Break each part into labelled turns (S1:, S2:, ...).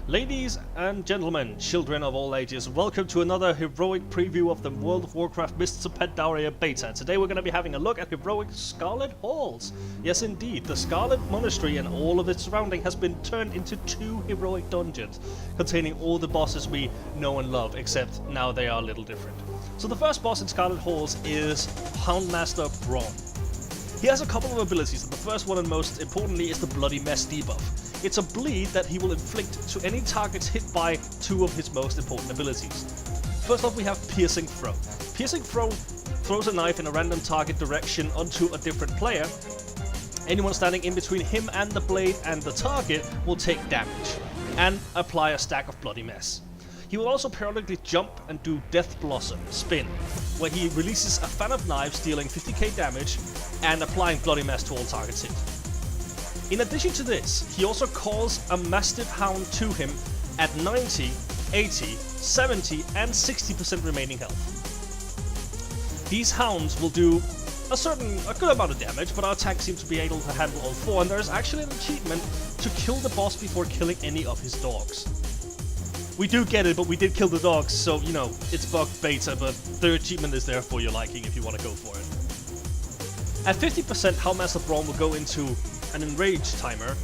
S1: Ladies and gentlemen, children of all ages, welcome to another heroic preview of the World of Warcraft Mists of Pandaria beta. Today we're going to be having a look at heroic Scarlet Halls. Yes indeed, the Scarlet Monastery and all of its surrounding has been turned into 2 heroic dungeons, containing all the bosses we know and love, except now they are a little different. So the first boss in Scarlet Halls is Houndmaster Braum. He has a couple of abilities, and the first one and most importantly is the Bloody Mess debuff. It's a bleed that he will inflict to any targets hit by 2 of his most important abilities. First off we have Piercing Throw. Piercing Throw throws a knife in a random target direction onto a different player. Anyone standing in between him and the blade and the target will take damage, and apply a stack of Bloody Mess. He will also periodically jump and do Death Blossom Spin, where he releases a fan of knives dealing 50k damage and applying Bloody Mess to all targets hit. In addition to this, he also calls a Mastiff Hound to him at 90, 80, 70 and 60% remaining health. These hounds will do a good amount of damage, but our tank seems to be able to handle all 4, and there's actually an achievement to kill the boss before killing any of his dogs. We do get it, but we did kill the dogs, so, you know, it's bug beta, but the achievement is there for your liking if you want to go for it. At 50%, Houndmaster Braum will go into an enrage timer,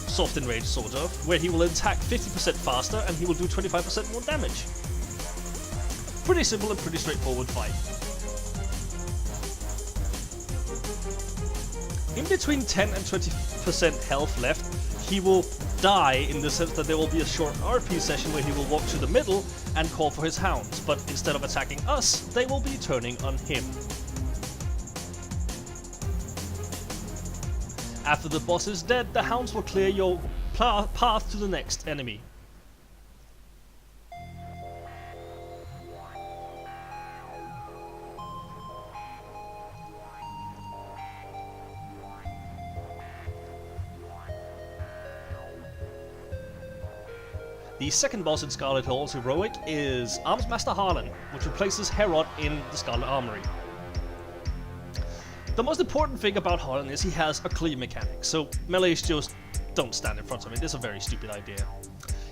S1: soft enrage sort of, where he will attack 50% faster and he will do 25% more damage. Pretty simple and pretty straightforward fight. In between 10 and 20% health left, he will die in the sense that there will be a short RP session where he will walk to the middle and call for his hounds, but instead of attacking us, they will be turning on him. After the boss is dead, the hounds will clear your path to the next enemy. The second boss in Scarlet Halls heroic is Armsmaster Harlan, which replaces Herod in the Scarlet Armory. The most important thing about Harlan is he has a clear mechanic, so melees just don't stand in front of him. It's a very stupid idea.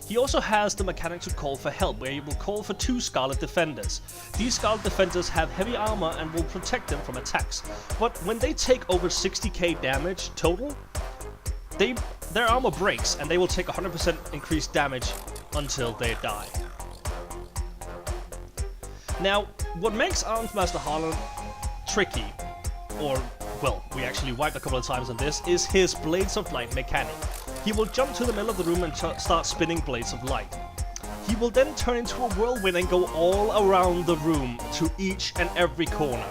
S1: He also has the mechanic to call for help, where he will call for 2 Scarlet Defenders. These Scarlet Defenders have heavy armor and will protect them from attacks, but when they take over 60k damage total, their armor breaks and they will take 100% increased damage until they die. Now, what makes Armsmaster Harlan tricky, or, well, we actually wiped a couple of times on this, is his Blades of Light mechanic. He will jump to the middle of the room and start spinning Blades of Light. He will then turn into a whirlwind and go all around the room to each and every corner.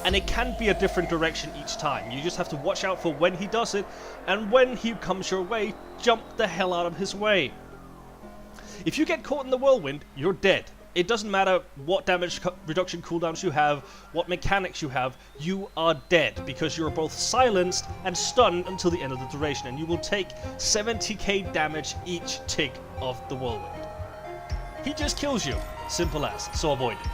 S1: And it can be a different direction each time. You just have to watch out for when he does it, and when he comes your way, jump the hell out of his way. If you get caught in the whirlwind, you're dead. It doesn't matter what damage reduction cooldowns you have, what mechanics you have, you are dead, because you're both silenced and stunned until the end of the duration, and you will take 70k damage each tick of the whirlwind. He just kills you. Simple as, so avoid it.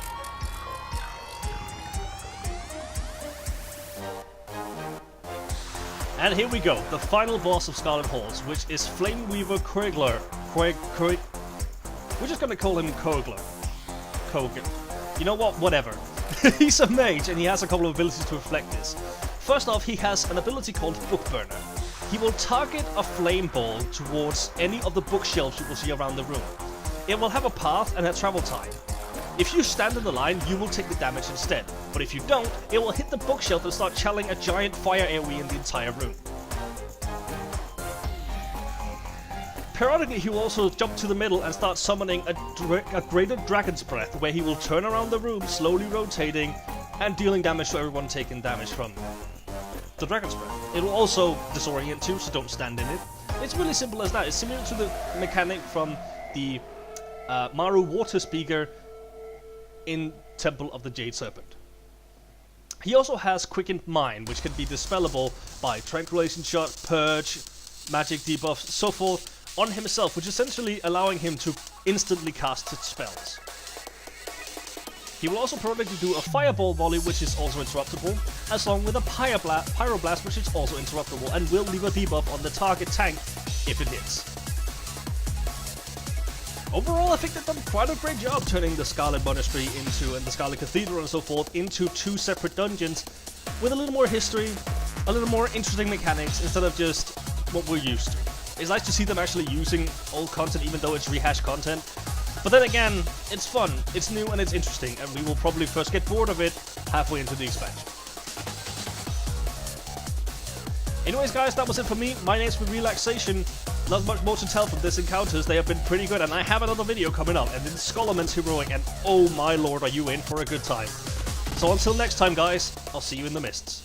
S1: And here we go, the final boss of Scarlet Halls, which is Flameweaver Koegler. We're just gonna call him Koegler. You know what? Whatever. He's a mage and he has a couple of abilities to reflect this. First off, he has an ability called Bookburner. He will target a flame ball towards any of the bookshelves you will see around the room. It will have a path and a travel time. If you stand in the line, you will take the damage instead, but if you don't, it will hit the bookshelf and start channeling a giant fire AoE in the entire room. Periodically, he will also jump to the middle and start summoning a greater Dragon's Breath, where he will turn around the room, slowly rotating and dealing damage to everyone taking damage from the Dragon's Breath. It will also disorient you, so don't stand in it. It's really simple as that. It's similar to the mechanic from the Maru Water Speaker in Temple of the Jade Serpent. He also has Quickened Mind, which can be dispellable by Tranquilization Shot, Purge, Magic Debuff, so forth, on himself, which is essentially allowing him to instantly cast his spells. He will also periodically do a Fireball Volley, which is also interruptible, along with a Pyroblast, which is also interruptible, and will leave a debuff on the target tank if it hits. overall, I think they've done quite a great job turning the Scarlet Monastery into, and the Scarlet Cathedral and so forth, into 2 separate dungeons with a little more history, a little more interesting mechanics instead of just what we're used to. It's nice to see them actually using old content even though it's rehashed content. But then again, it's fun, it's new and it's interesting, and we will probably first get bored of it halfway into the expansion. Anyways guys, that was it for me. My name's been Relaxation. Not much more to tell from this encounters. They have been pretty good, and I have another video coming up, and it's Scholarman's Heroic, and oh my lord, are you in for a good time. So until next time guys, I'll see you in the mists.